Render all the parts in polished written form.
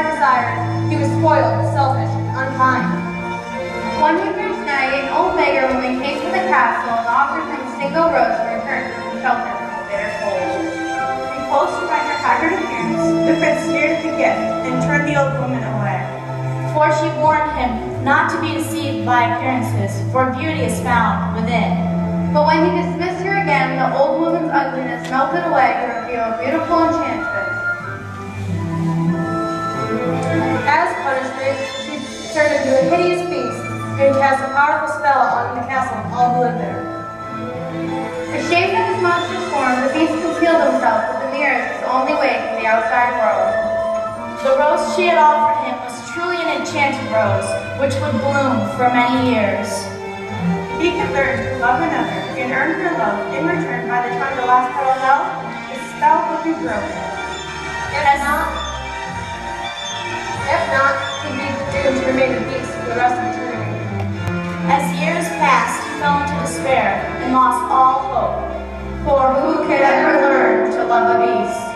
heart desired, he was spoiled, selfish, unkind. One winter's night, an old beggar woman came to the castle and offered him a single rose in return for shelter from the bitter cold. Repulsed by her haggard appearance, the prince sneered at the gift and turned the old woman away. For she warned him not to be deceived by appearances, for beauty is found within. But when he dismissed her again, the old woman's ugliness melted away to reveal a beautiful enchantress. As punishment, she turned into a hideous beast and cast a powerful spell on the castle and all who lived there. Ashamed of his monstrous form, the beast concealed himself with the mirrors his only way from the outside world. The rose she had offered him was truly an enchanted rose, which would bloom for many years. He could learn to love another and earn her love in return. By the time the last petal fell, the spell would be broken. If not, he'd be doomed to remain a beast for the rest of eternity. As years passed, he fell into despair and lost all hope. For who could ever learn to love a beast?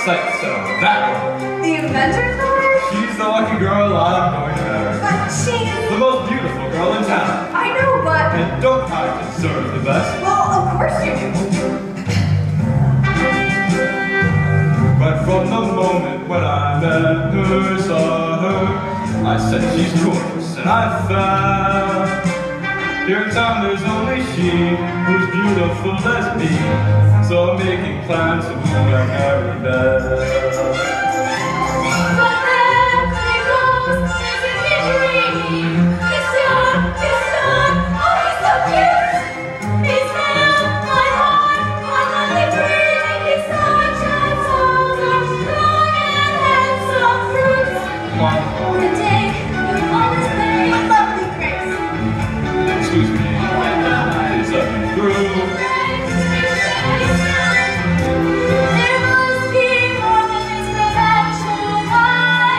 sights set on that one. The inventor's daughter? She's the lucky girl I'm going to marry. But she's... The most beautiful girl in town. I know, but... And don't I deserve the best? Well, of course you do. But from the moment when I met her, saw her, I said she's gorgeous, and I found here in town there's only she who's beautiful as me. So I'm making plans to move and marry Belle. Excuse me, is that through?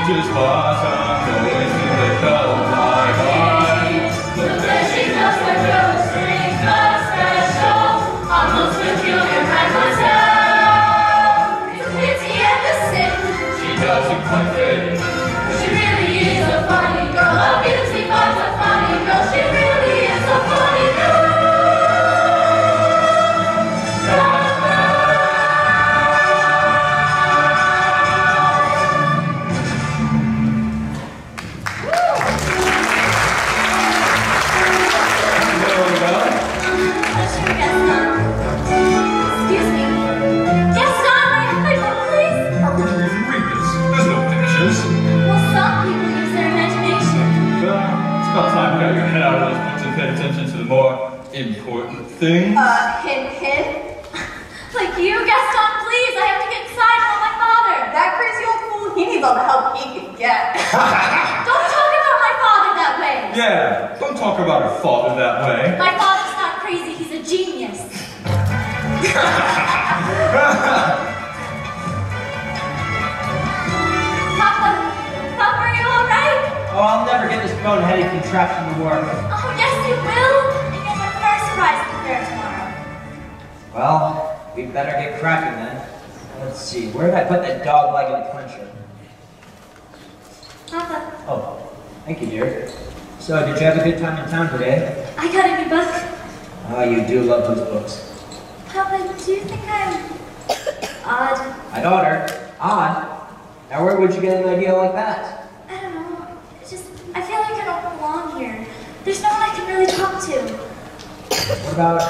Just what I'm going to become my mind. The fleshy knows the girl strings are special, almost peculiar mademoiselle. It's pity and the sin. She doesn't quite fit. She really is a funny girl, a beauty but a funny girl. She really is a funny girl. Excuse me. Gaston, my book, please. How could you even read this? There's no pictures. Well, some people use their imagination. Well, it's about time you got your head out of those books and paid attention to the more important things. Hint? Like you, Gaston, please. I have to get inside and call my father. That crazy old fool, he needs all the help he can get. Don't talk about my father that way. Yeah, don't talk about her father that way. My father's not crazy, he's a genius. Papa, are you alright? Oh, I'll never get this boneheaded contraption to work. Oh, yes, you will. You get my first prize at the fair tomorrow. Well, we'd better get cracking then. Let's see, where did I put that dog-legged puncher? Papa, Oh, thank you, dear. So, did you have a good time in town today? I got a new book. Oh, you do love those books. Papa, do you think I'm odd? My daughter, odd. Now, where would you get an idea like that? I don't know. It's just, I feel like I don't belong here. There's no one I can really talk to. What about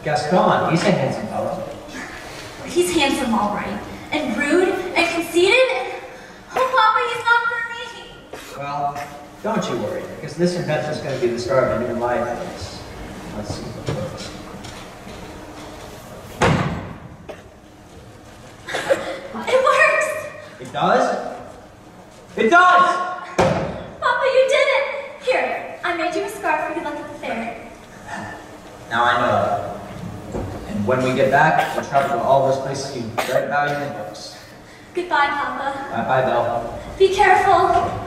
Gaston? He's a handsome fellow. He's handsome, all right. And rude, and conceited, and... Oh, Papa, he's not for me. Well, don't you worry, because this invention's going to be the start of a new life. Let's see what works. It works! It does? It does! Papa, you did it! Here, I made you a scarf for your luck at the fair. Now I know. And when we get back, we'll travel to all those places you read about in the books. Goodbye, Papa. Bye-bye, Belle. Be careful.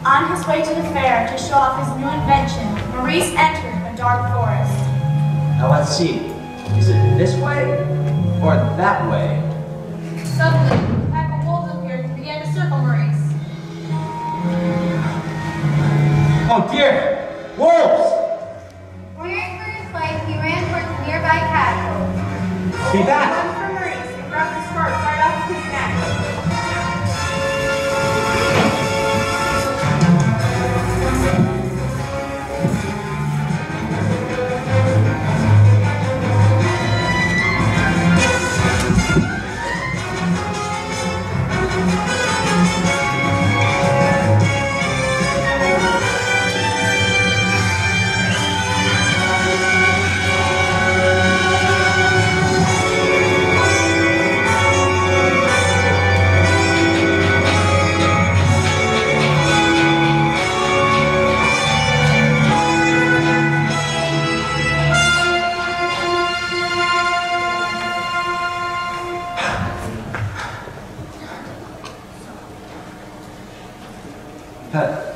On his way to the fair to show off his new invention, Maurice entered a dark forest. Now let's see. Is it this way or that way? Suddenly, a pack of wolves appeared and began to circle Maurice. Oh dear! Wolves!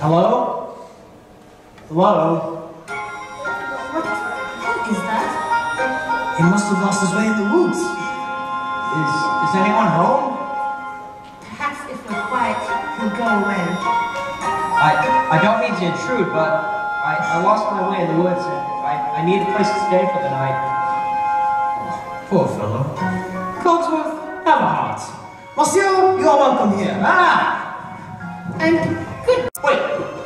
Hello? Hello? What is that? He must have lost his way in the woods. Is anyone home? Perhaps if we're quiet, he'll go away. I don't mean to intrude, but I lost my way in the woods and I need a place to stay for the night. Poor fellow. Cogsworth, have a heart. Monsieur, you are welcome here. And good.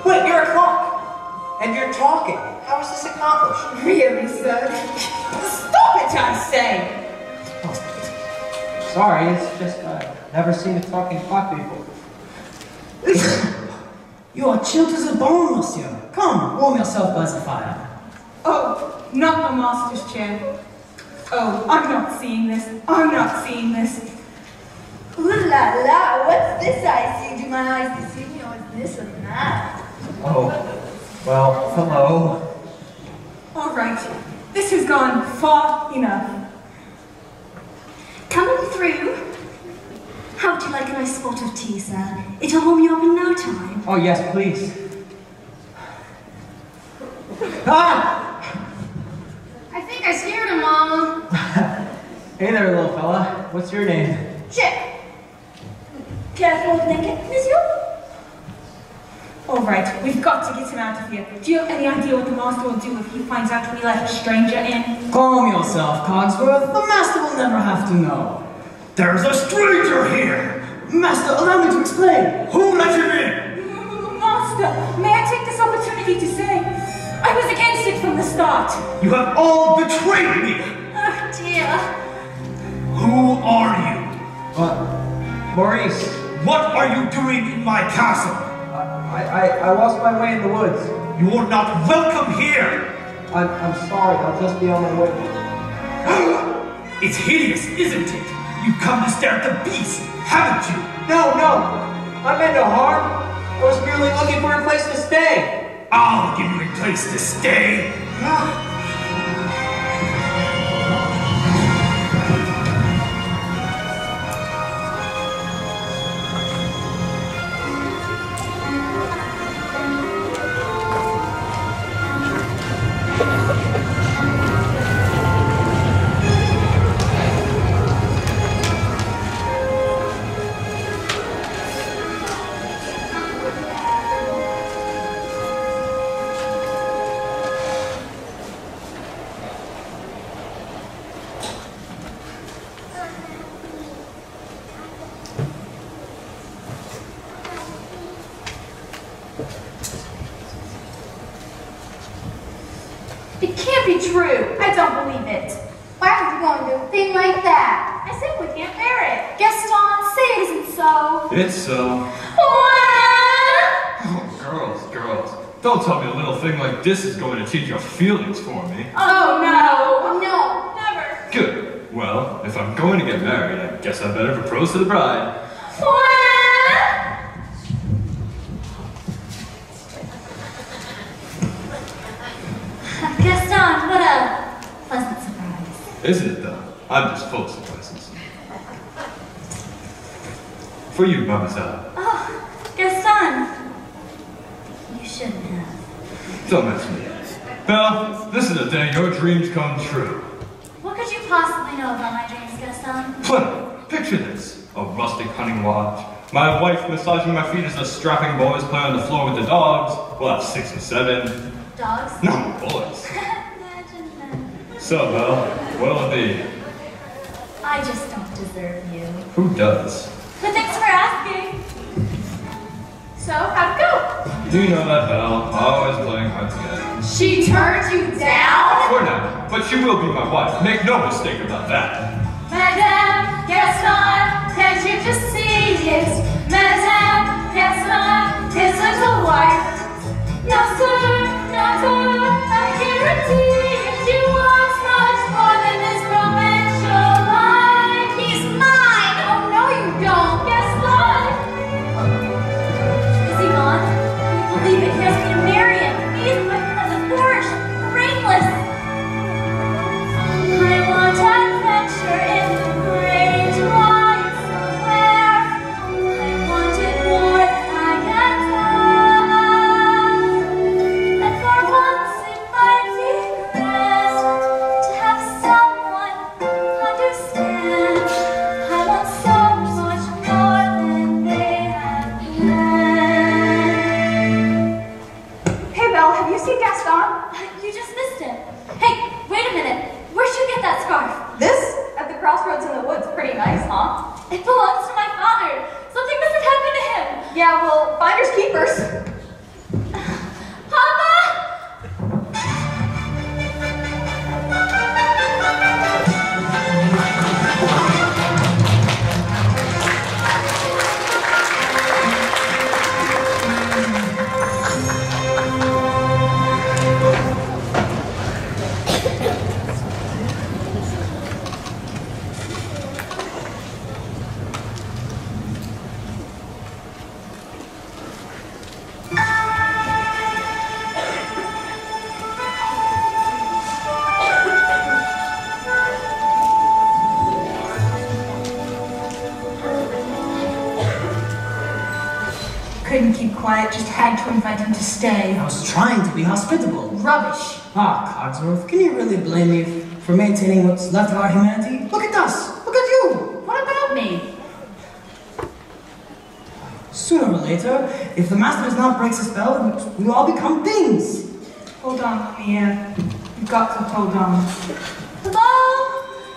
Wait, you're a clock! And you're talking. How is this accomplished? Really, sir? Stop it, I say! Sorry, it's just I've never seen a talking clock before. You are chilled as a bone, monsieur. Come, warm yourself by the fire. Oh, not the master's chair. Oh, I'm not seeing this. I'm not seeing this. Ooh la la, what's this I see? Do my eyes deceive me, or is this or that? Oh, well, hello. All right, this has gone far enough. Coming through. How would you like a nice spot of tea, sir? It'll warm you up in no time. Oh, yes, please. Ah! I think I scared him, Mama. Hey there, little fella. What's your name? Chip. Careful, naked, monsieur. All right, we've got to get him out of here. Do you have any idea what the master will do if he finds out we let a stranger in? Calm yourself, Cogsworth. The master will never have to know. There's a stranger here! Master, allow me to explain. Who let him in? Master, may I take this opportunity to say, I was against it from the start. You have all betrayed me! Oh dear. Who are you? Maurice. What are you doing in my castle? I lost my way in the woods. You are not welcome here! I'm sorry, I'll just be on my way. It's hideous, isn't it? You've come to stare at the beast, haven't you? No, I meant no harm. I was merely looking for a place to stay. I'll give you a place to stay. It can't be true. I don't believe it. Why would you go and do a thing like that? I simply can't bear it. Gaston, say it isn't so. It's so. What? Oh, girls. Don't tell me a little thing like this is going to change your feelings for me. Oh no. No, never. Good. Well, if I'm going to get married, I guess I better propose to the bride. What? Gaston, what a pleasant surprise. Isn't it though? I'm just full of surprises. For you, mademoiselle. Oh, Gaston. You shouldn't have. Don't mention it. Well, this is the day your dreams come true. What could you possibly know about my dreams, Gaston? Plenty. Picture this. A rustic hunting lodge. My wife massaging my feet as the strapping boys play on the floor with the dogs. We'll have 6 or 7. Dogs? No, boys. Imagine them. So, Belle, what'll it be? I just don't deserve you. Who does? But thanks for asking. So, how'd it go? Do you know that Belle? Always playing hard to get. She turned you down? For now, but she will be my wife. Make no mistake about that. Madame Gaston, can't you just see it? Madame Gaston, his little wife. No sir, I guarantee it. She wants much more than this provincial life. He's mine. Oh no, you don't, Gaston. Is he gone? Can you believe it? He asked me to marry him. He's as a Porsche, brainless. I want adventure in the great wide somewhere. you see Gaston? You just missed him. Hey, wait a minute. Where'd you get that scarf? This? At the crossroads in the woods. Pretty nice, huh? It belongs to my father. Something must have happened to him. Yeah, well, finders keepers. Papa! Couldn't keep quiet, just had to invite him to stay. I was trying to be hospitable. Rubbish. Ah, Cogsworth, can you really blame me for maintaining what's left of our humanity? Look at us! Look at you! What about me? Sooner or later, if the Master does not break the spell, we will all become things! Hold on, Mia. You've got to hold on. Hello?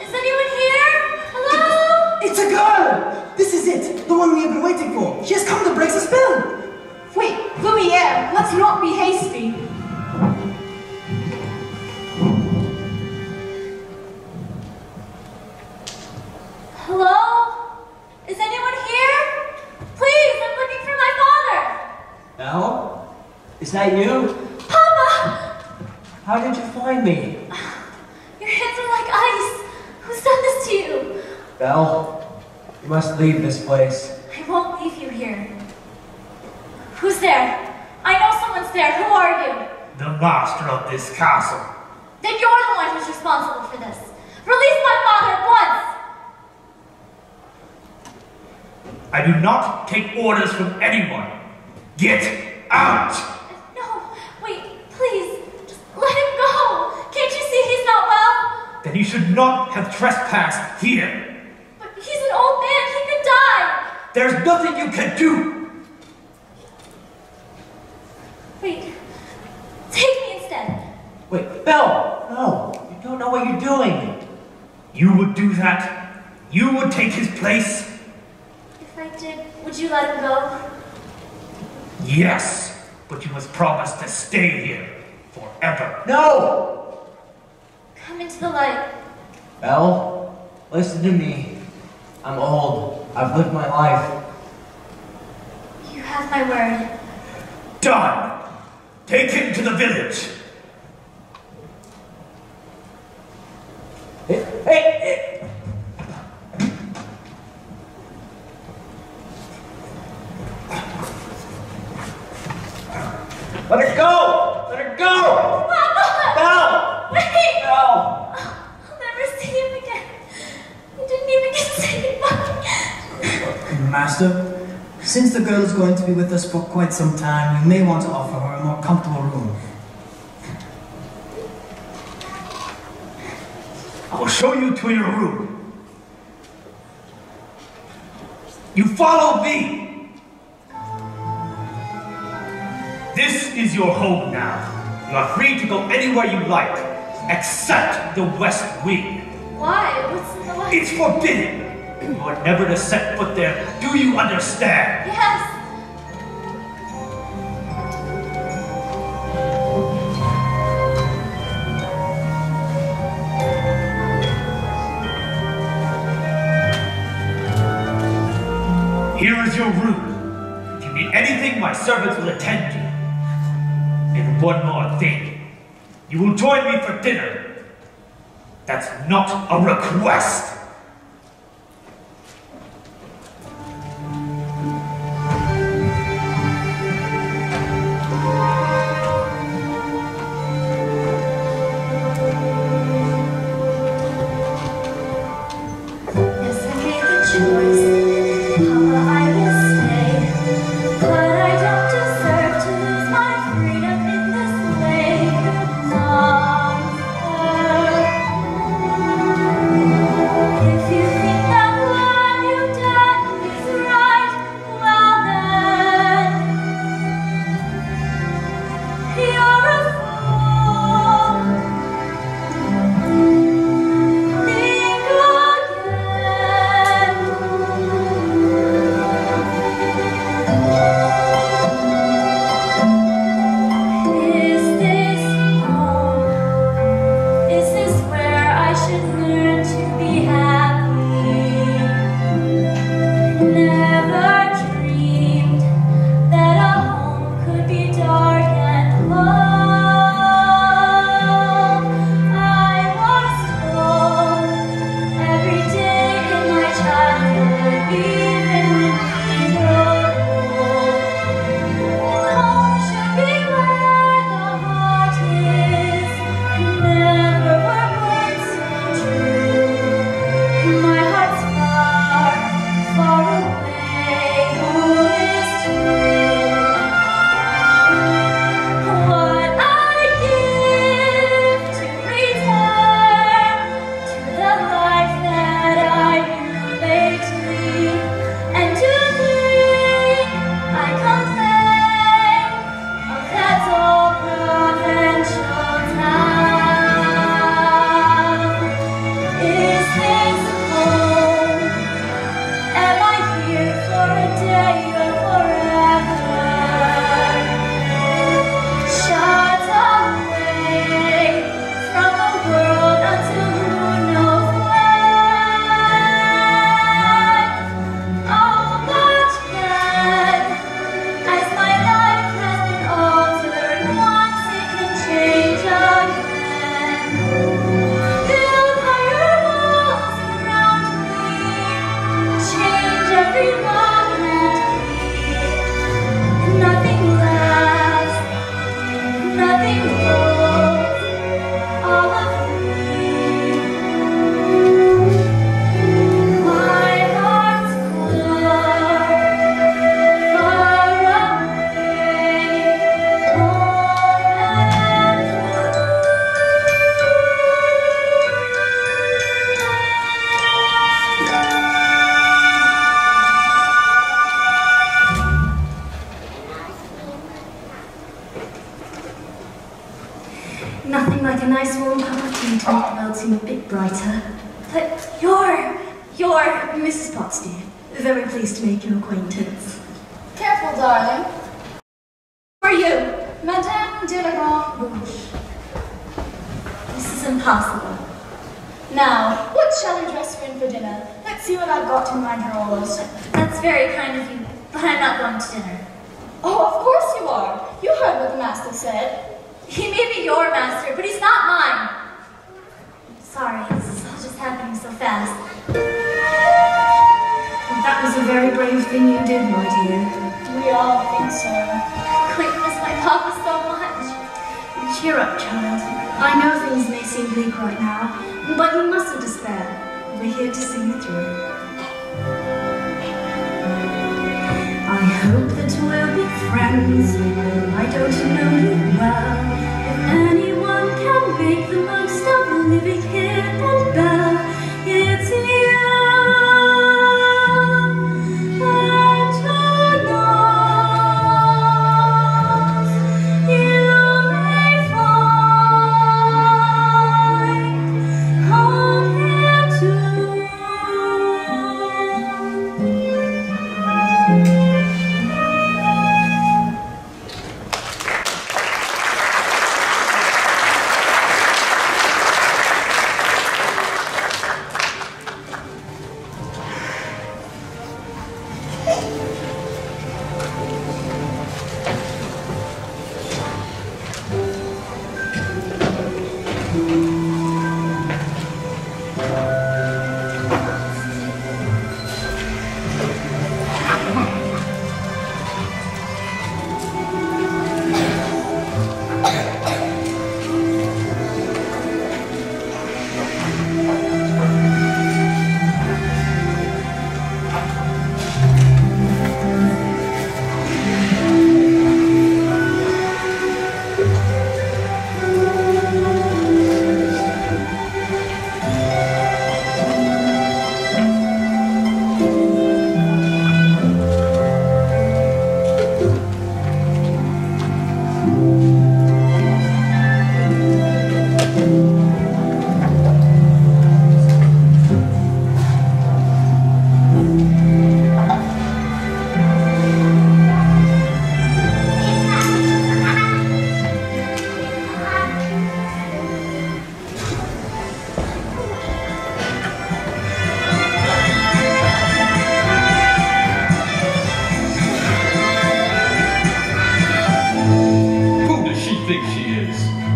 Is anyone here? Hello? It's a girl! This is it! The one we have been waiting for! She has come to break the spell! Wait, Lumiere, let's not be hasty. Hello? Is anyone here? Please, I'm looking for my father. Belle? Is that you? Papa! How did you find me? Your hands are like ice. Who's done this to you? Belle, you must leave this place. I won't leave you here. Who's there? I know someone's there. Who are you? The master of this castle. Then you're the one who's responsible for this. Release my father at once! I do not take orders from anyone. Get out! No, wait, please. Just let him go. Can't you see he's not well? Then you should not have trespassed here. But he's an old man. He could die. There's nothing you can do. Wait. Take me instead. Wait, Belle! No, you don't know what you're doing. You would do that? You would take his place? If I did, would you let him go? Yes, but you must promise to stay here forever. No! Come into the light. Belle, listen to me. I'm old. I've lived my life. You have my word. Done! Take him to the village. Hey! Let her go! Let her go! Papa! Belle! Wait! Belle! I'll never see him again. You didn't even get to say goodbye. Master, since the girl is going to be with us for quite some time, you may want to offer her a more comfortable room. I will show you to your room. You follow me. This is your home now. You are free to go anywhere you like, except the West Wing. Why? What's in the way? It's forbidden. You are never to set foot there. Do you understand? Yes. Here is your room. If you need anything, my servants will attend you. And one more thing. You will join me for dinner. That's not a request. Yes, I made the choice. Papa, I will stay. But I don't deserve to lose my freedom in this way. Monster. Nothing like a nice warm cup of tea to make the world seem a bit brighter. But you're Mrs. Potts, dear. Very pleased to make your acquaintance. Careful, darling. Who are you? Madame de la Grande Bouche. This is impossible. Now, what shall we dress you in for dinner? Let's see what I've got in my drawers. That's very kind of you, but I'm not going to dinner. Oh, of course you are. You heard what the master said. He may be your master, but he's not mine. Sorry, this is all just happening so fast. That was a very brave thing you did, my dear. We all think so. Quite miss my papa so much. Cheer up, child. I know things may seem bleak right now, but you mustn't despair. We're here to see you through. I hope that we'll be friends. I don't know you well. If anyone can make the most of living here and there, it's you.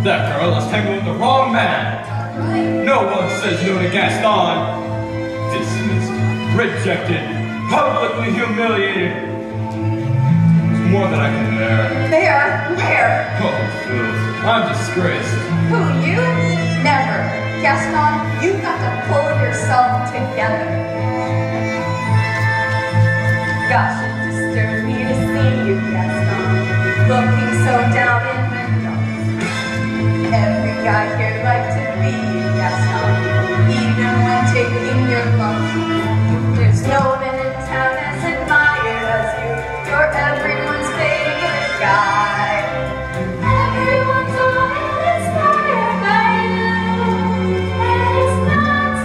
That girl is tangled with the wrong man. No one says no to Gaston. Dismissed, rejected, publicly humiliated. It's more than I can bear. Bear? Where? Oh, fools. I'm disgraced. Who, you? Never. Gaston, you've got to pull yourself together. Gosh, it disturbs me to see you, Gaston, looking so down in the dumps. Every guy here likes to be you, Gaston, even when taking your lumps. There's no one in town as admired as you. You're everyone's favorite guy. Everyone's always inspired by you. And it's not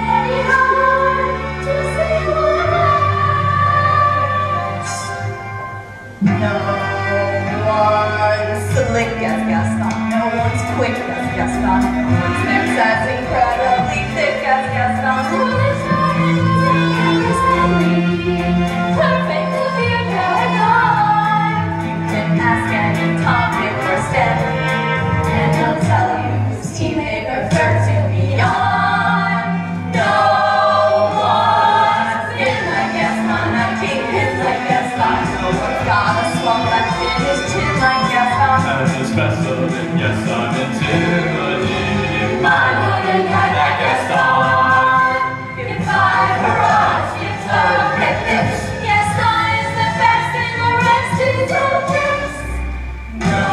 very hard to say what No one's slick as Gaston. No one's quick as Gaston. No one's next as incredibly thick as Gaston. Who is perfect to be a paragon. You can ask any Tom, Dick, or Stanley, and he'll tell you whose team they prefer to be on. No one's in like Gaston. I keep his like Gaston. No one's got a swamp left in his chin like Gaston. As a specimen, yes, I'm intimidated. I wouldn't have that Gaston. If I were us, it's horrific. Gaston is the best and the rest is hopeless. No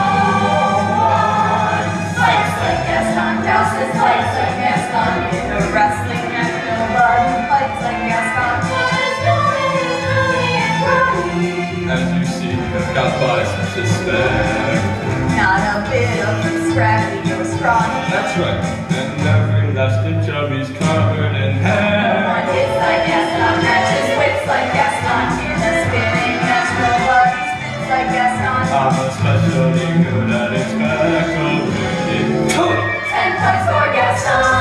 one fights like Gaston. Douses fights like Gaston. In a wrestling match, nobody fights like Gaston. There's no one who's really in trouble. As you see, I've got by such despair. body. That's right. And every last inch of me's covered in hair. One hits like Gaston, matches wits like Gaston, tears are spinning, that's nobody spins like Gaston. I'm especially good at expecting. 10 points for Gaston.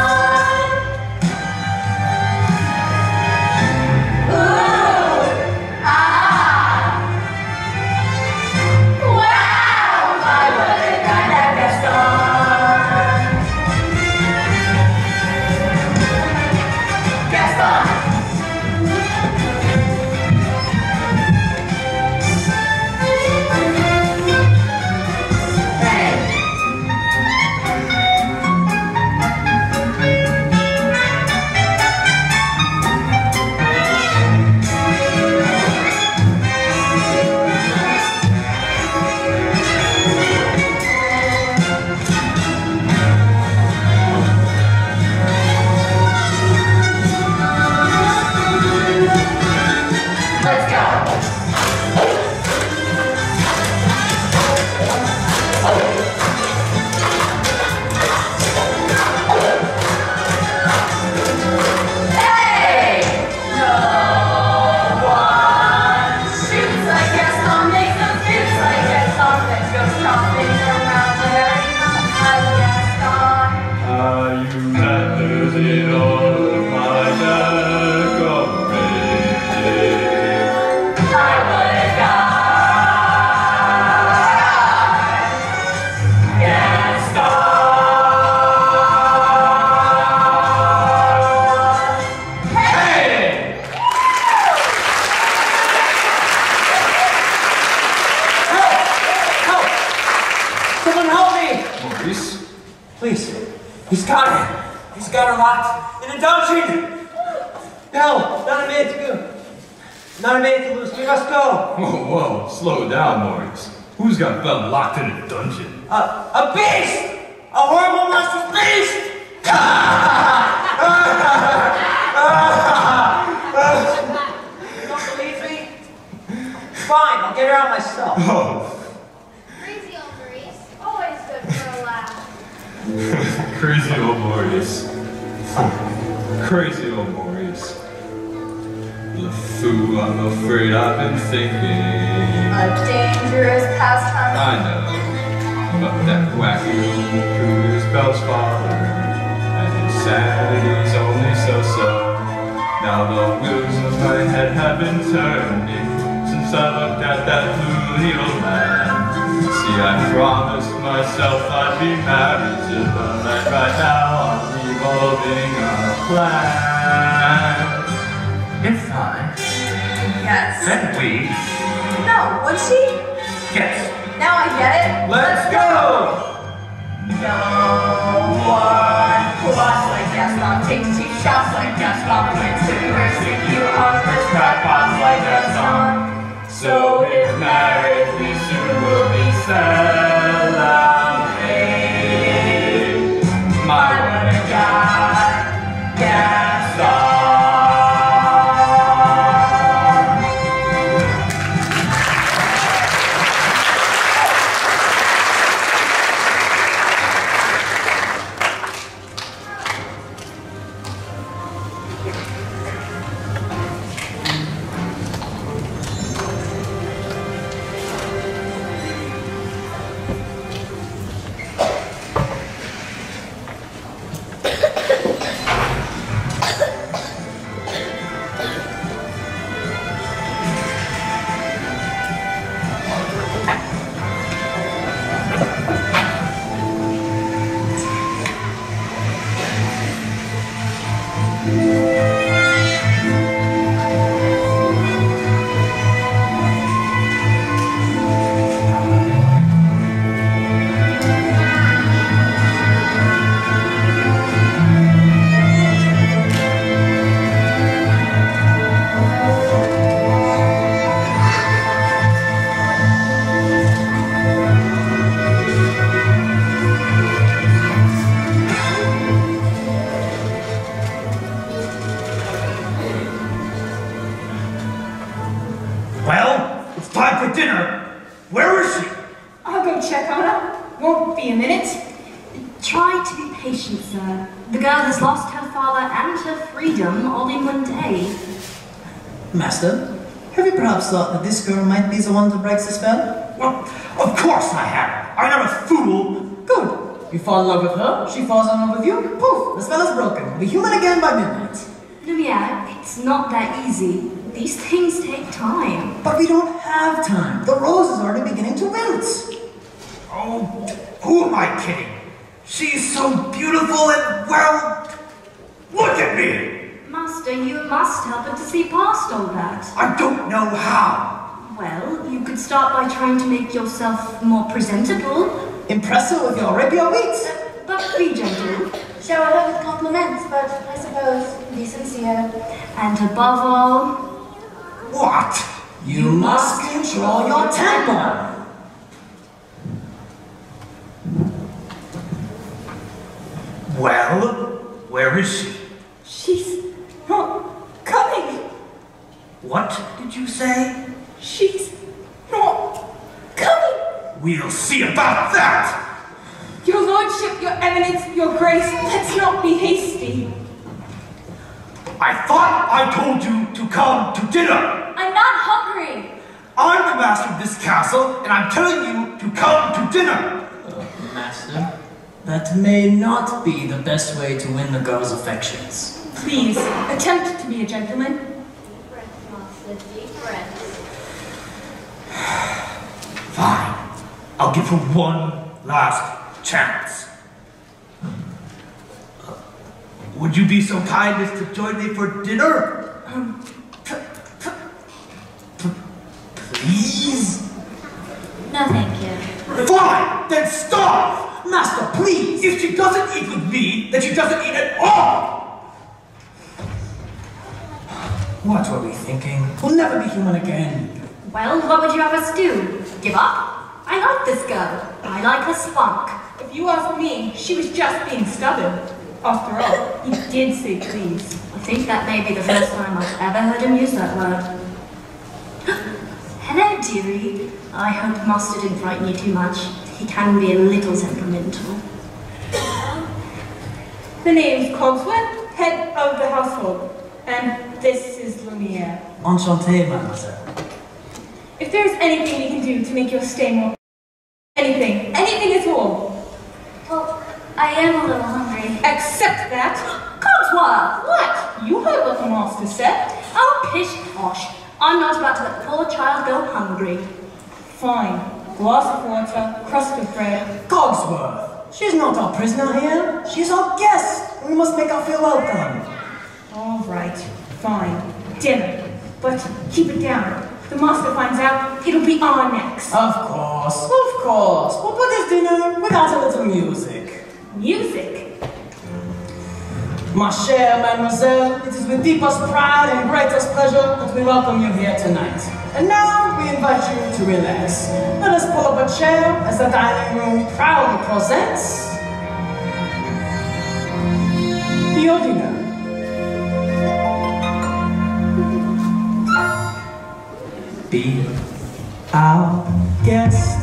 He's got her locked in a dungeon! No, not a minute to lose. We must go. Whoa, slow down, Maurice. Who's got fella locked in a dungeon? A beast! A horrible monstrous beast! You don't believe me? Fine, I'll get her out myself. Oh. Crazy old Maurice. Always good for a laugh. Crazy old Maurice. Crazy old Maurice. The fool, I'm afraid I've been thinking. A dangerous pastime. I know. But that wacky little crew is Belle's father. And insanity's only so-so. Now the wheels of my head have been turning since I looked at that blue needle man. See, I promised myself I'd be married to them, and right now I'm revolving a plan. If I, Yes. then we, No, would she? yes. Now I get it. Let's go! No one walks like Gaston, takes cheap shots like Gaston, wins to persecute husbands, crackpots like Gaston. So if marriage we soon will be celebrating. My what a guy, Gaston. Well, it's time for dinner. Where is she? I'll go check on her. Won't be a minute. Try to be patient, sir. The girl has lost her father and her freedom all in one day. Master, have you perhaps thought that this girl might be the one that breaks the spell? Well, of course I have. I'm not a fool. Good. You fall in love with her, she falls in love with you, poof, the spell is broken. We'll be human again by midnight. Lumiere, it's not that easy. These things take time. But we don't have time. The rose is already beginning to wilt. Oh, who am I kidding? She's so beautiful and, well, look at me! Master, you must help her to see past all that. I don't know how. Well, you could start by trying to make yourself more presentable. Impress her with your rapier wit. But be gentle. Shower her with compliments, but I suppose be sincere. And above all... What? You must control your temper. Well, where is she? She's not coming. What did you say? She's not coming. We'll see about that! Your lordship, your eminence, your grace, let's not be hasty. I thought I told you to come to dinner! I'm not hungry! I'm the master of this castle, and I'm telling you to come to dinner! Master, that may not be the best way to win the girl's affections. Please, attempt to be a gentleman. Fine. I'll give her one last chance. Would you be so kind as to join me for dinner? Please? No, thank you. Fine! Then stop! Master, please! If she doesn't eat with me, then she doesn't eat at all! What were we thinking? We'll never be human again. Well, what would you have us do? Give up? I like this girl. I like her spunk. If you ask me, she was just being stubborn. After all, he did say please. I think that may be the first time I've ever heard him use that word. Hello, dearie. I hope Master didn't frighten you too much. He can be a little temperamental. The name's Cogsworth, head of the household. And this is Lumiere. Enchanté, mademoiselle. If there's anything we can do to make your stay more... anything at all. Well, I am a little hungry. Except that... Cogsworth! What? You heard what the master said. Oh, pish posh. I'm not about to let the poor child go hungry. Fine. Glass of water, crust of bread. Cogsworth! She's not our prisoner here. She's our guest. We must make her feel welcome. All right. Fine. Dinner. But keep it down. If the master finds out, it'll be our necks. Of course. We'll put this dinner without a little music. Music? Ma chère mademoiselle, it is with deepest pride and greatest pleasure that we welcome you here tonight. And now we invite you to relax. Let us pull up a chair as the dining room proudly presents your dinner. Be our guest,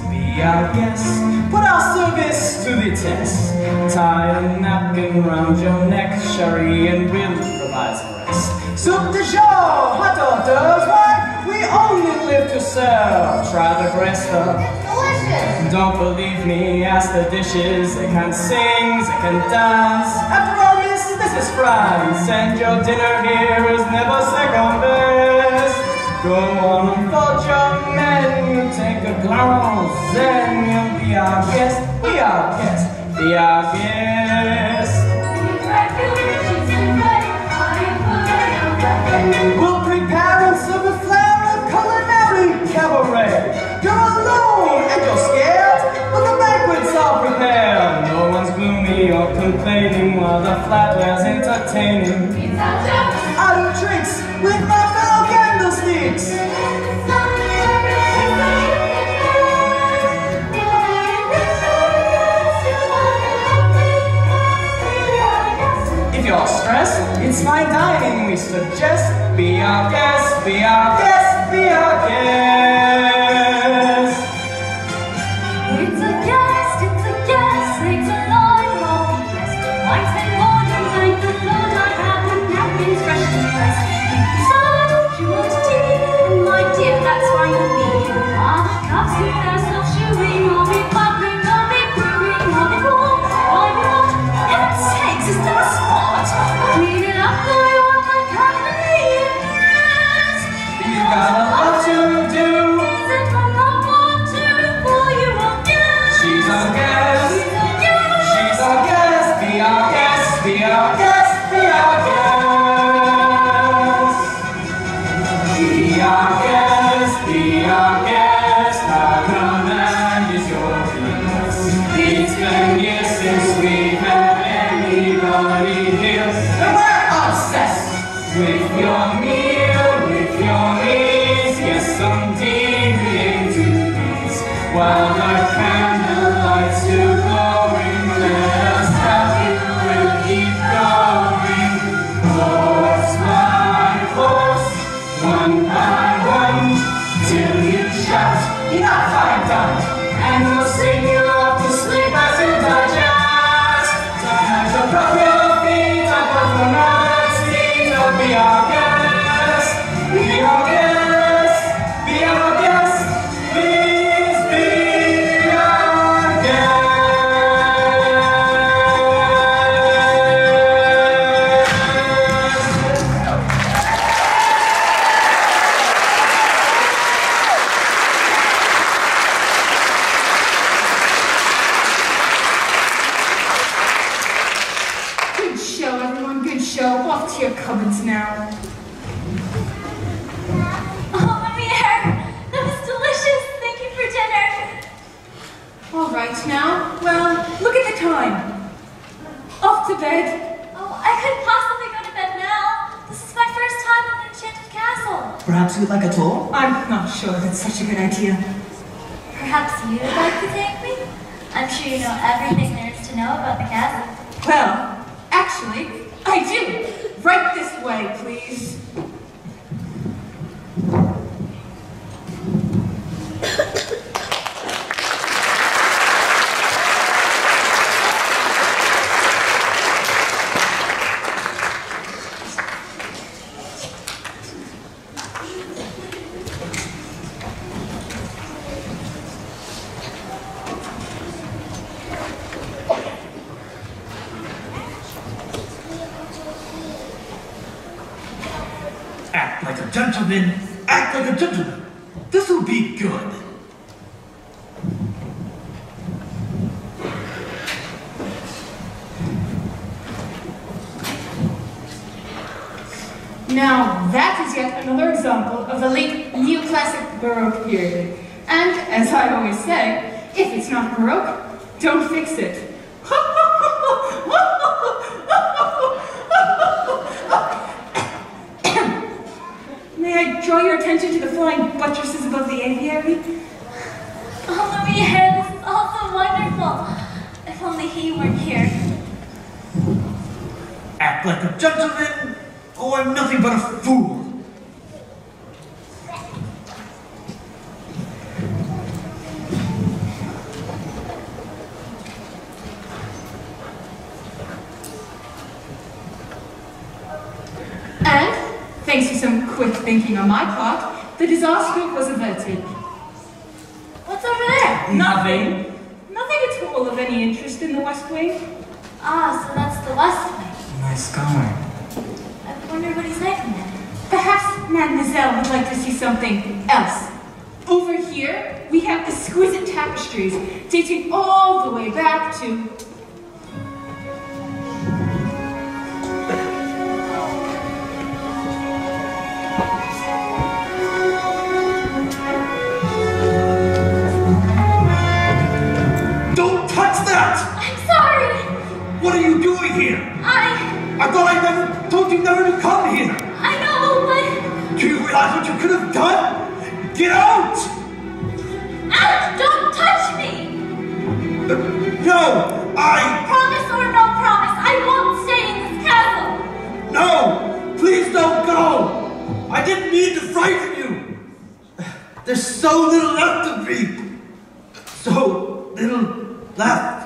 put our service to the test. Tie a napkin round your neck, sherry, and we'll provide some rest. Soup de jour, hot hors d'oeuvres, why? We only live to serve. Try the gresta. Delicious! Don't believe me, ask the dishes. They can sing, they can dance. After all, miss, this is France, and your dinner here is never second best. Go on, unfold your menu, take a glance, then you'll be our guest, be our guest, be our guest. We'll prepare and serve a flair of culinary cabaret. You're alone and you're scared, but the banquets are prepared. No one's gloomy or complaining while the flatware's entertaining. Out of tricks with my fellow candlesticks. If you're stressed, it's fine dining we suggest. Be our guest, be our guest, be our guest. It's a guest, takes a line, roll to your cupboards now. Oh, Lumiere, that was delicious. Thank you for dinner. All right now. Well, look at the time. Off to bed. Oh, I couldn't possibly go to bed now. This is my first time in an enchanted castle. Perhaps you'd like a tour? I'm not sure that's such a good idea. Perhaps you'd like to take me? I'm sure you know everything there is to know about the castle. Well, actually, I do. Right this way, please. Act like a gentleman. Act like a gentleman. This will be good. Now, that is yet another example of the late neoclassic Baroque period. And, as I always say, if it's not Baroque, don't fix it. May I draw your attention to the flying buttresses above the aviary? Oh, Lumiere, this is all so wonderful. If only he weren't here. Act like a gentleman, or I'm nothing but a fool. And, thanks to some quick thinking on my part, the disaster was averted. What's over there? Nothing. Nothing at all of any interest in the West Wing. Ah, so that's the West Wing. Nice going. I wonder what he's making there. Perhaps Mademoiselle would like to see something else. Over here, we have exquisite tapestries dating all the way back to... Don't touch that! I'm sorry! What are you doing here? I thought I never told you never to come here. I know, but... Do you realize what you could have done? Get out! Out! Don't touch me! No! Promise or no promise, I won't stay in this castle! No! Please don't go! I didn't mean to frighten you! There's so little left of me! So little left.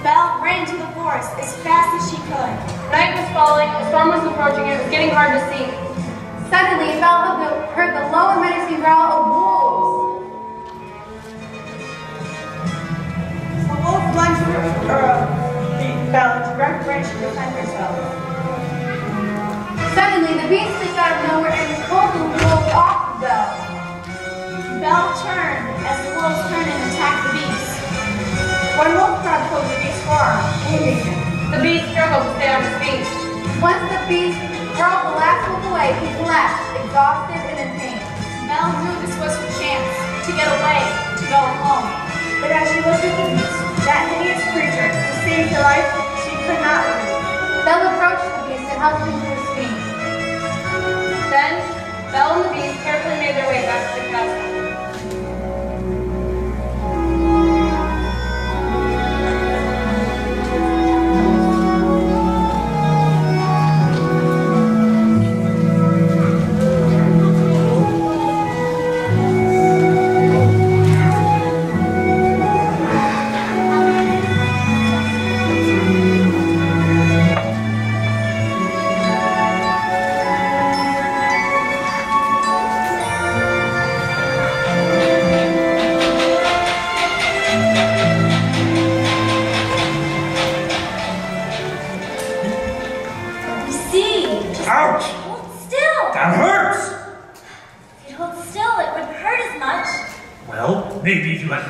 Belle ran to the forest as fast as she could. Night was falling, a storm was approaching, it was getting hard to see. Suddenly, Belle heard the low and menacing growl of wolves. The wolf lunged Belle to grab a branch to defend herself. Suddenly, the beast leaped out of nowhere and pulled the wolf off Belle. Belle turned as the wolves turned and attacked the beast. One wolf crab pulled the beast's forearm, wounding him. The beast struggled to stay on his feet. Once the beast hurled the last wolf away, he collapsed, exhausted and in pain. Belle knew this was her chance to get away, to go home. But as she looked at the beast, that hideous creature who saved her life, she could not move. Belle approached the beast and helped him to his feet. Then, Belle and the beast carefully made their way back to the castle.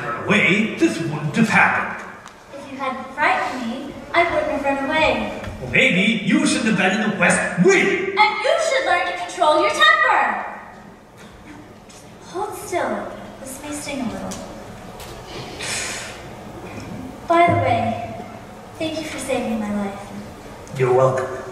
run away, this wouldn't have happened. If you hadn't frightened me, I wouldn't have run away. Well, maybe you should have been in the West Wing. And you should learn to control your temper. Hold still. This may sting a little. By the way, thank you for saving my life. You're welcome.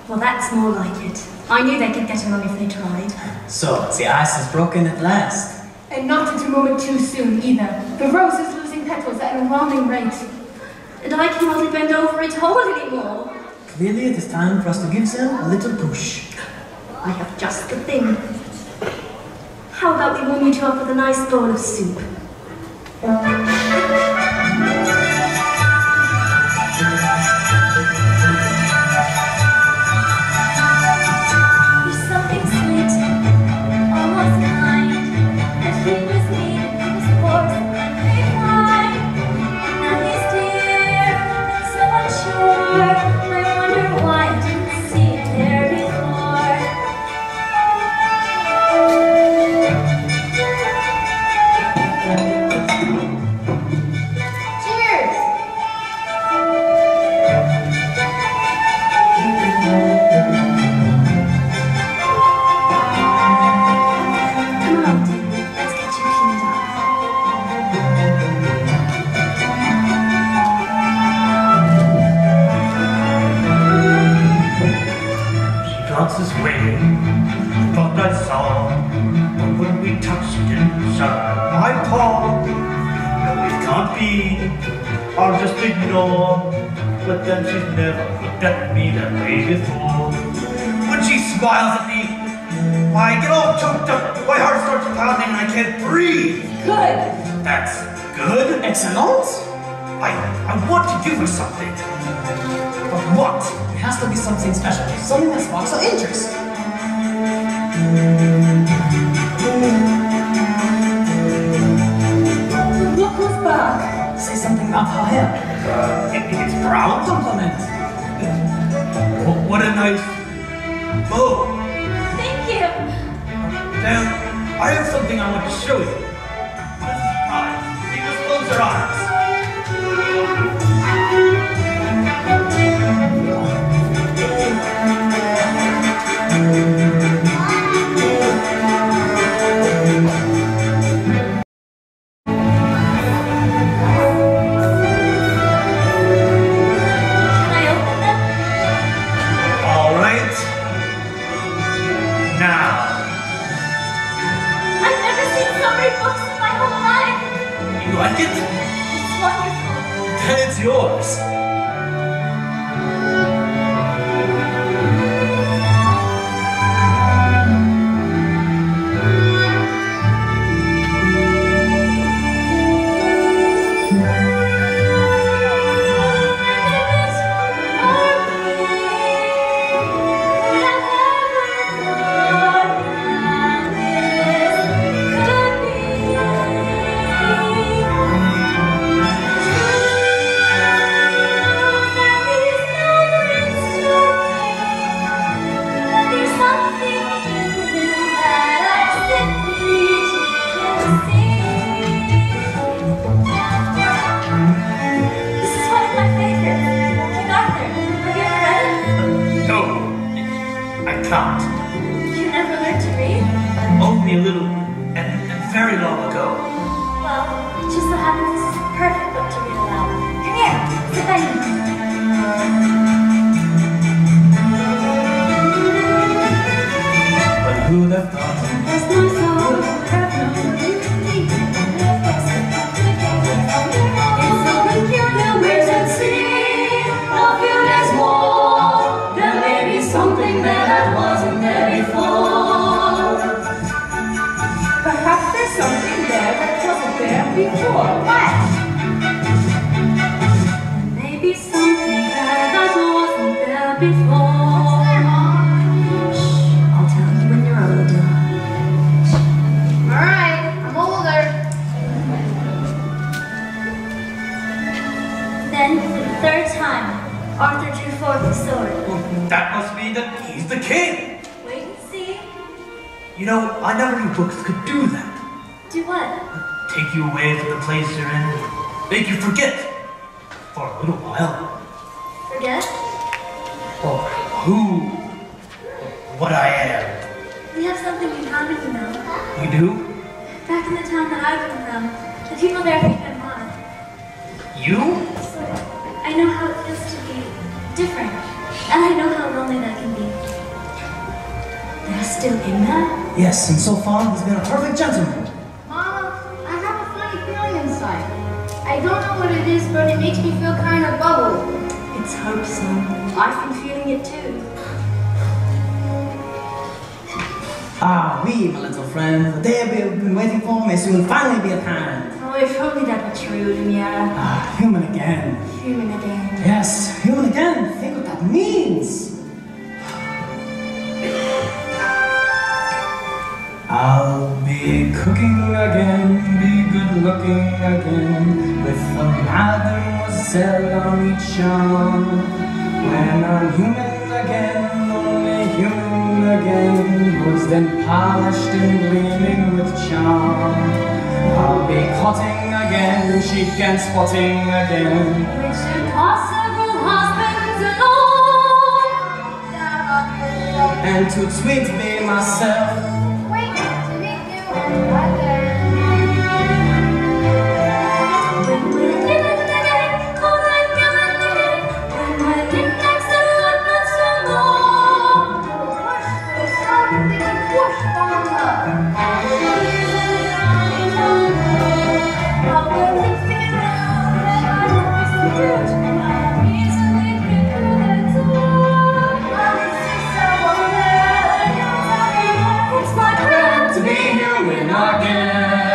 Well, that's more like it. I knew they could get along if they tried. So, the ice is broken at last. And not at a moment too soon, either. The rose is losing petals at an alarming rate. And I can hardly bend over its hole anymore. Clearly, it is time for us to give them a little push. I have just the thing. How about we warm you two up with a nice bowl of soup? I'll just ignore. But then she's never looked at me that way before. When she smiles at me, I get all choked up, my heart starts pounding and I can't breathe. Good. That's good? Excellent. I want to give her something. But what? It has to be something special, something that sparks her interest. Look who's back. Say something about her hair. It's brown? Compliment. What a nice bow. Thank you. Then, I have something I want to show you. What a surprise. See, just close your eyes. Yours. You never learned to read? Only a little, and very long ago. Well, it just so happens this is the perfect book to read aloud. Come here, sit by me. But who'd have thought? Bless my soul, have known you can leave me. It's so peculiar, wait and see. I'll feel there's more. There may be something that wasn't there before. Perhaps there's something there that wasn't there before. What? Maybe something there that wasn't there before. Shh, I'll tell you when you're older. Alright, I'm older. Then, for the third time, Arthur drew forth his sword. That must mean that he's the king. Wait and see. You know, I never knew books could do that. Do what? take you away from the place you're in, make you forget for a little while. Forget? Well, who, what I am. We have something in common, you know. We do? Back in the town that I come from, the people there hate my mom. You? So I know how it feels to be different, and I know how lonely that can be. They're still in there? Yes, and so far he's been a perfect gentleman. Mama, I have a funny feeling inside. I don't know what it is, but it makes me feel kind of bubbled. It's hope, son. I've been feeling it too. Ah, oui, my little friend. The day we've been waiting for may soon finally be at hand. Oh, if only that were true, Lumiere. Ah, human again. Human again. Yes, human again. Think what that means. I'll be cooking again, be good looking again, with a mademoiselle on each arm. When I'm human again, only human again, who's then polished and gleaming with charm. I'll be cutting again, chic and spotting again. Which impossible husbands alone. And too sweet to be myself. Wait to meet you again. When we're human again, all I'm human again. When we're in next to what not so long. Push the something, push on love. How will it feel when I hope it's the good? And I am easily through the door. I'll see someone there. It's my friend To be human again.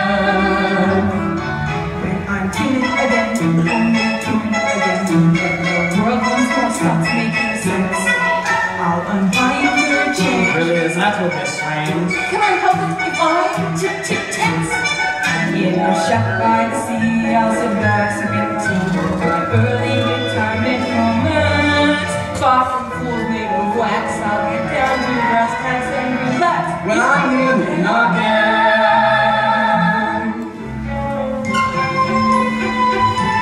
When I'm human again, only human again, the world once more stops making sense. I'll unbind your chain. Really, is that what this strange? Can I help it if I tense? In a shack by the sea, I'll sit back sipping tea. My early retirement moments. Far from fools made of wax, I'll get down to brass tacks and relax. When I'm human again.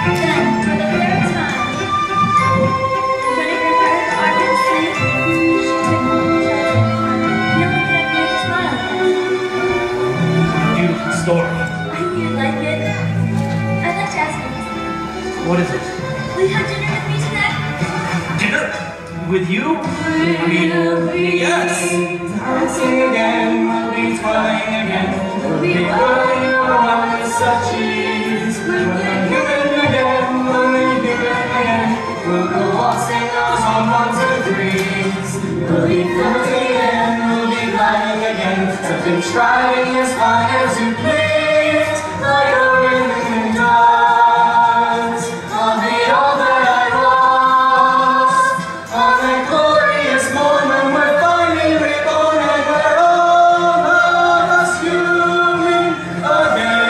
Then, for the third time, when it hurt, I can see. She took me You're looking at me and smiling. Beautiful story. I knew you'd like it. I'd like to ask you something. What is it? Will you have dinner with me tonight? Dinner? With you? Yes! Dancing again, we'll be twirling again. We'll be whirling around with such ease. When we're human again, only human again. We'll go waltzing us on 1, 2, 3s. We'll be floating again, we'll be gliding again. Something striving as fine as you please. Like a rhythm does. I'll be all that I was. On that glorious moment we're finally reborn and we're all of us human again.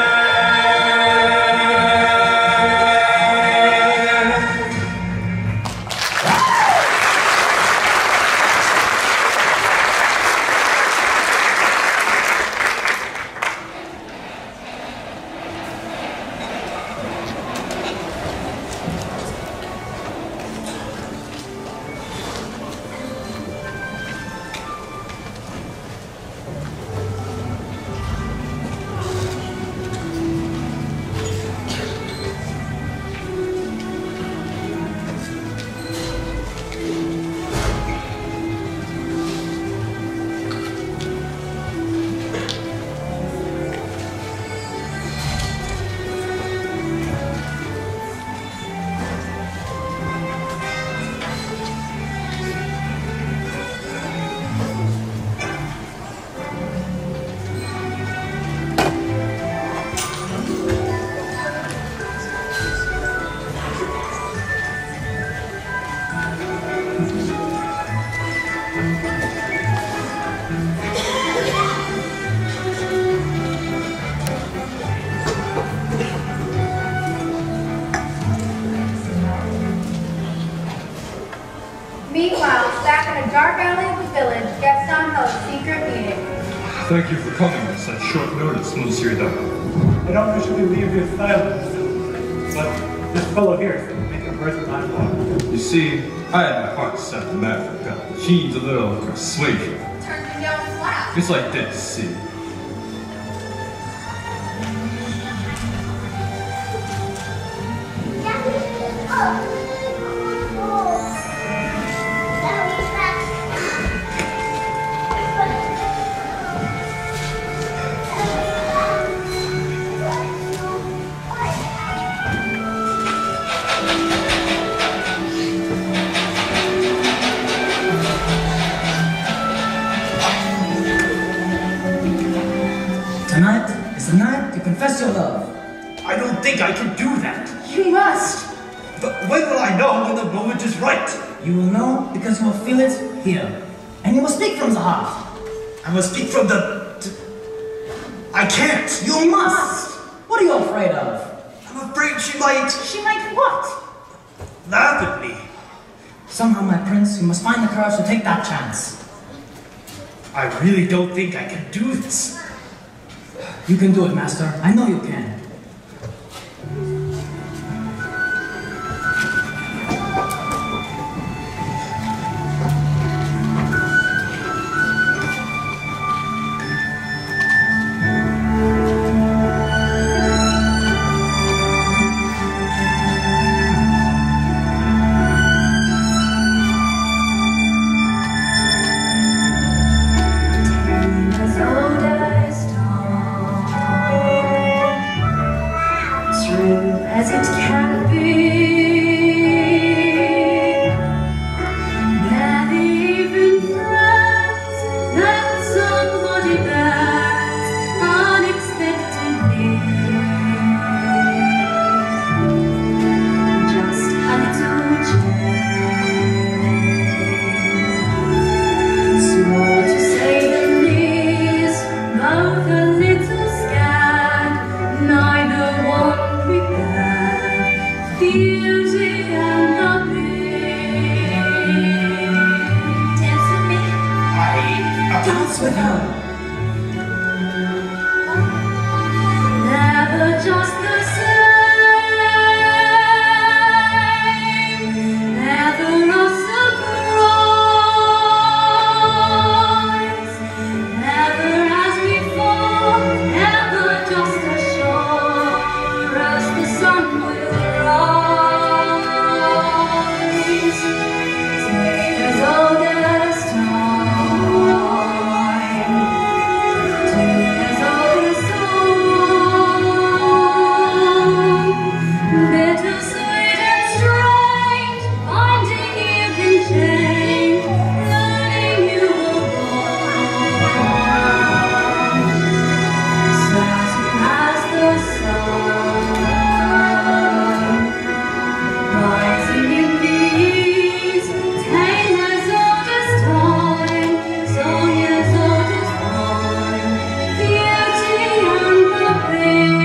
Meanwhile, back in a dark alley of the village, Gaston held a secret meeting. Thank you for coming at such short notice, Monsieur Dupin. I don't usually leave this silence, but this fellow here is making worse than I want. You see, I had my heart set to marry Belle. She needs a little persuasion. Turned me down flat. It's like this, see. Tonight is the night to confess your love. I don't think I can do that. You must. But when will I know when the moment is right? You will know because you will feel it here. And you will speak from the heart. I must speak from the... I can't. You must. What are you afraid of? I'm afraid she might... She might what? laugh at me. Somehow, my prince, you must find the courage to take that chance. I really don't think I can do this. You can do it, master. I know you can. As it can be, that even friends that somebody bad unexpectedly, just a little change, small to say the least, both a little scared, neither one prepared. Beauty and the Beast. Dance with me. Dance with her. Never just the same. Never a surprise. Never as before. Never just as sure as the sun will rise. As old as time, as old as song, bittersweet and strange, finding you can change, learning you were born, certain as the sun, rising in these tale as old as time, song as old as time, beauty and the Beast.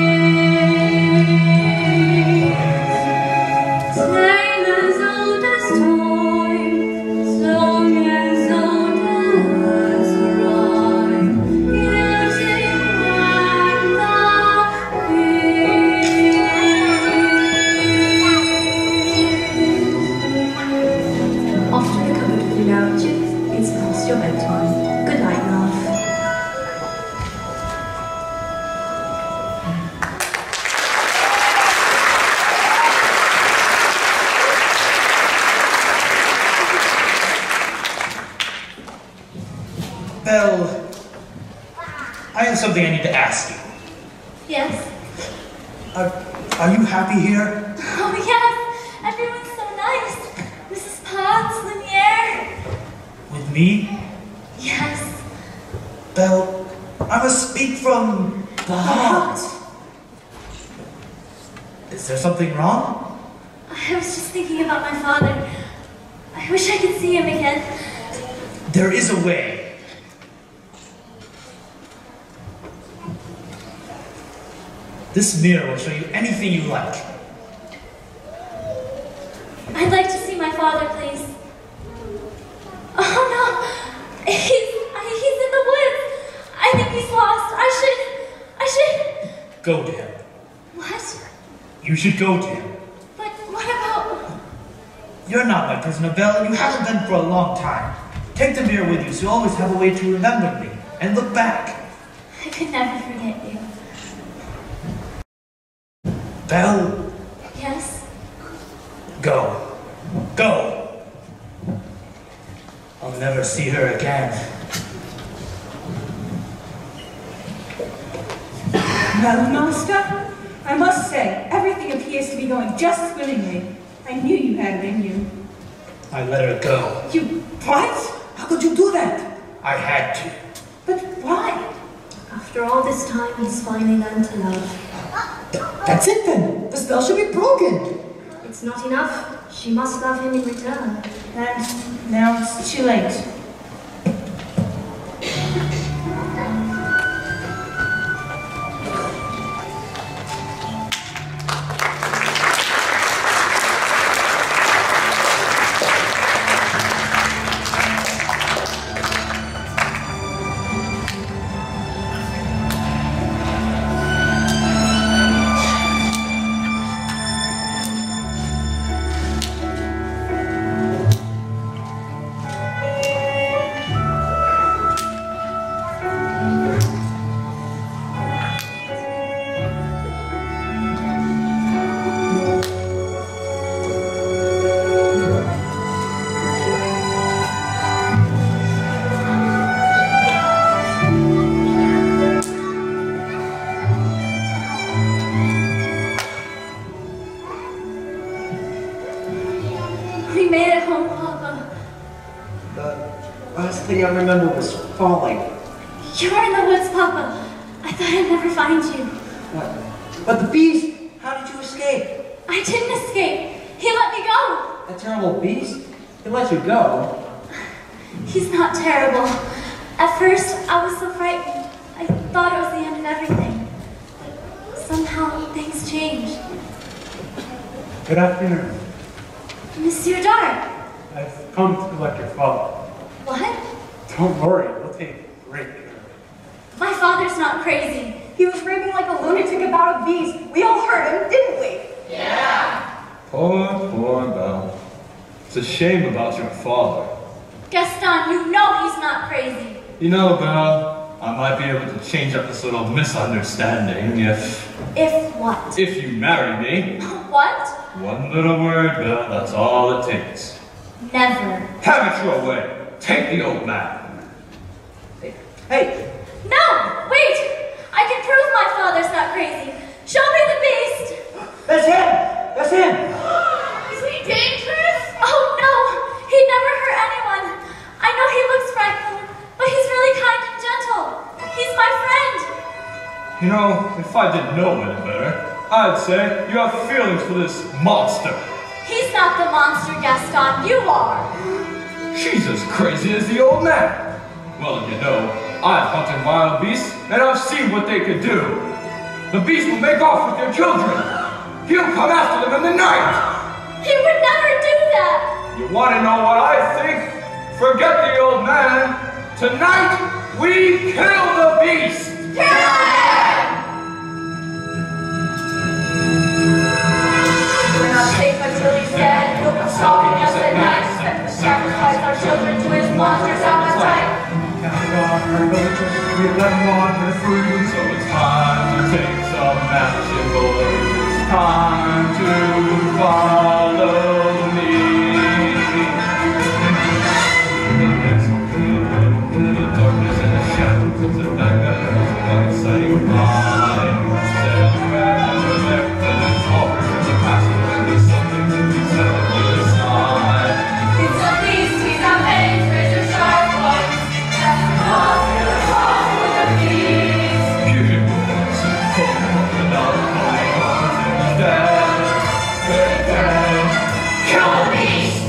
Tale as old as time, song as old as rhyme, beauty and the Beast. Off to the cupboard with you now, Richard. It's past your bedtime. Good night, love. Belle, I have something I need to ask you. Yes. Are you happy here? Oh, yes. Everyone's so nice. Mrs. Potts, Lumiere. With me? Yes. Belle, I must speak from the heart. Is there something wrong? I was just thinking about my father. I wish I could see him again. There is a way. This mirror will show you anything you like. I'd like to see my father, please. Oh no! He's in the woods! I think he's lost. I should... Go to him. You should go to him. But what about... You're not my prisoner, Belle. You haven't been for a long time. Take the mirror with you so you always have a way to remember me and look back. I could never forget you. Belle, Yes? go. Go. I'll never see her again. Well, Master, I must say, everything appears to be going just swimmingly. I knew you had it in you. I let her go. You... what? How could you do that? I had to. But why? After all this time, he's finally learned to love. That's it then. The spell should be broken. It's not enough. She must love him in return. And now it's too late. We made it home, Papa. The last thing I remember was falling. You were in the woods, Papa. I thought I'd never find you. What? But the beast! How did you escape? I didn't escape. He let me go. A terrible beast? He let you go. He's not terrible. At first, I was so frightened. I thought it was the end of everything. But somehow, things changed. Good afternoon. Monsieur Dark. I've come to collect your father. What? Don't worry, we'll take great care of him. My father's not crazy. He was raving like a lunatic about a beast. We all heard him, didn't we? Yeah. Poor Belle. It's a shame about your father. Gaston, you know he's not crazy. You know, Belle, I might be able to change up this little misunderstanding if what? If you marry me. What? One little word, Belle, that's all it takes. Never. Have it your way. Take the old man. Hey! No! Wait! I can prove my father's not crazy. Show me the beast! That's him! That's him! Is he dangerous? Oh no! He never hurt anyone. I know he looks frightful, but he's really kind and gentle. He's my friend. You know, if I didn't know any better, I'd say you have feelings for this monster. He's not the monster, Gaston. You are. She's as crazy as the old man. Well, you know, I've hunted wild beasts, and I've seen what they could do. The beast will make off with their children. He'll come after them in the night. He would never do that. You want to know what I think? Forget the old man. Tonight, we kill the beast. Kill him! We're not safe until he's dead. He'll come stalking us at night. Sacrifice our children to his monstrous appetite. Our villagers, we let them on, they're free. So it's time to take some action, boys. It's time to follow me. The darkness and the shadows, it's a night that burns like saying mine. Said never there, and it's always in the past. There's something to be said on this side. It's a beast, he's a main treasure sharp one. That's the monster, the cause with the beast. Give him once, come on, without calling on, he's dead. They're dead. Kill the beast!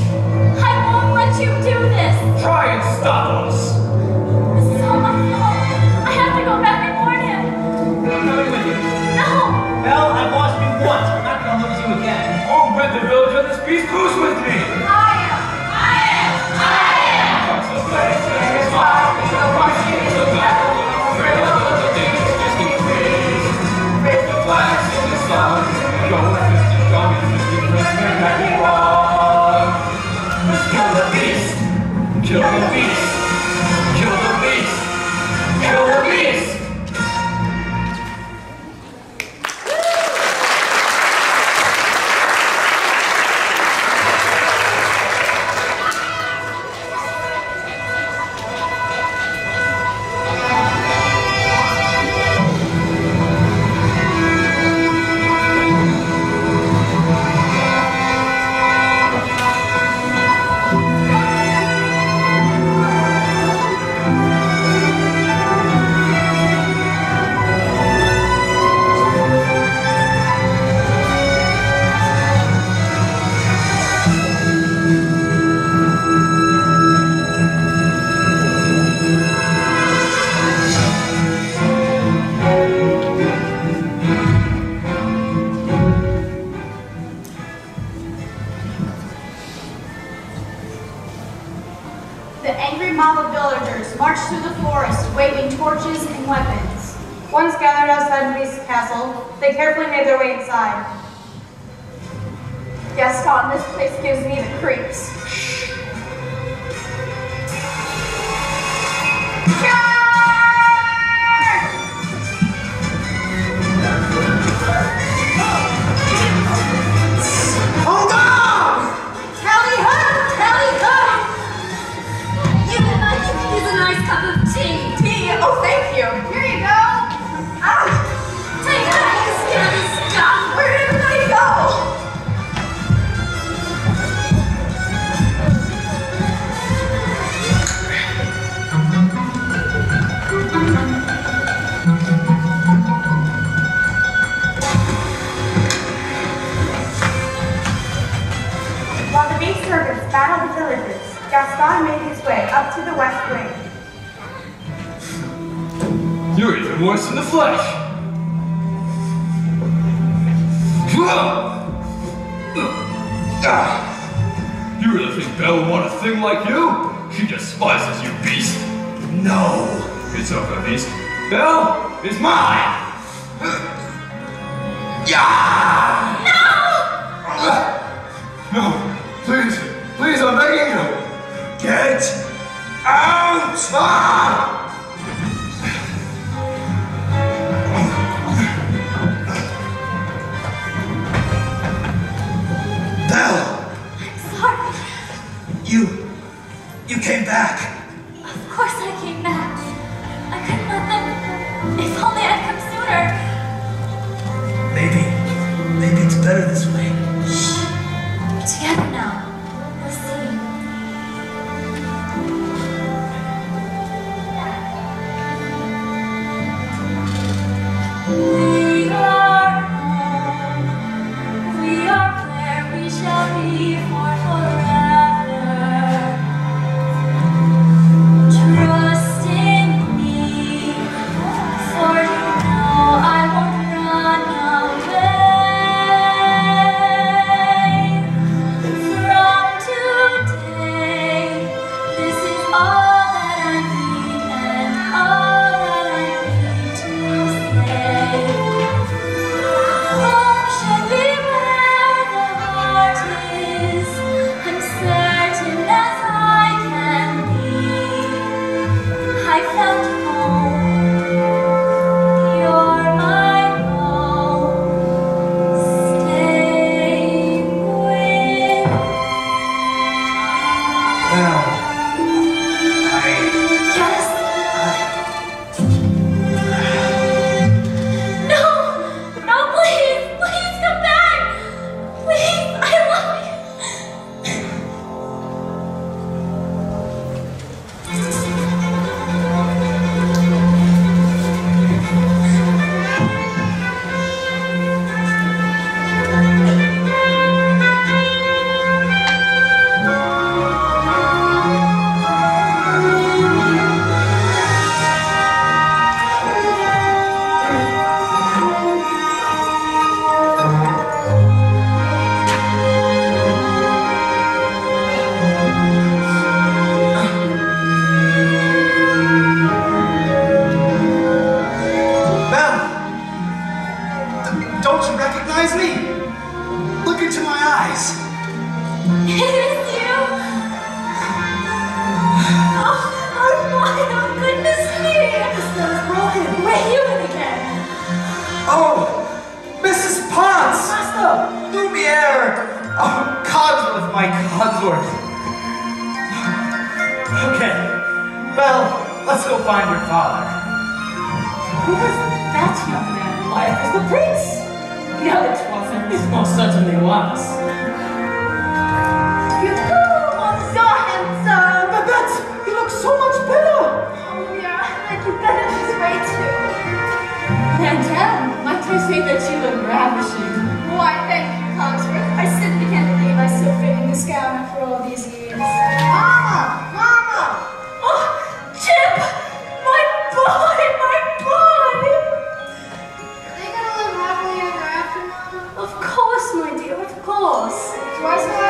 I won't let you do this. Try and stop us. This is all my fault. I have to go back and warn him. I'm coming with you. No! Belle, I've lost you once. I'm not gonna lose you again. Who rid the village of this beast? Who's with me? Go with mob of villagers marched through the forest, waving torches and weapons. Once gathered outside the beast's castle, they carefully made their way inside. Gaston, this place gives me the creeps. Hold on! Tally ho! Tally ho! You and I could use a nice cup of tea. Tea? Oh, thank you. Here you go. Ah! Take that, you scary stuff! Where did everybody go? While the beast servants battled the villagers, Gaston made his way up to the west wing. You're even worse in the flesh. You really think Belle would want a thing like you? She despises you, beast. No. It's over, beast. Belle is mine. Yeah! No! Please, please, I'm begging you. Get out! Belle! I'm sorry. You came back. Of course I came back. I couldn't let them. If only I'd come sooner. Maybe it's better this way. Shh. We're together now. We'll see. We are home. We are where we shall be for forever. Trust in me, for you know I won't run away. From today, this is all that I need and all that I need to say. Home should be where the heart is. I'm certain as I can be. I found home. You're my home. Stay with Belle. Yes. No, no, please, please come back. Please, I love you. Belle! Don't you recognize me? Look into my eyes. It is you. Oh my, oh goodness me. This is broken. Where you been again? Oh, Mrs. Potts! Master! Lumiere! Oh, Cogsworth, my Cogsworth. Okay, Belle, let's go find your father. Who was that young man? Why, it was the prince. No, it wasn't. It most certainly was. You I'm so handsome. Babette, you look so much better. Oh, yeah, I like you better this way, too. Madame, might I say that you look ravishing? Why, thank you, Cogsworth. I simply can't believe I still fit in this gown after all these years. Mama! Mama! Oh, Chip! My boy! My boy! Are they gonna live happily ever after, Mama? Of course, my dear, of course. Do I still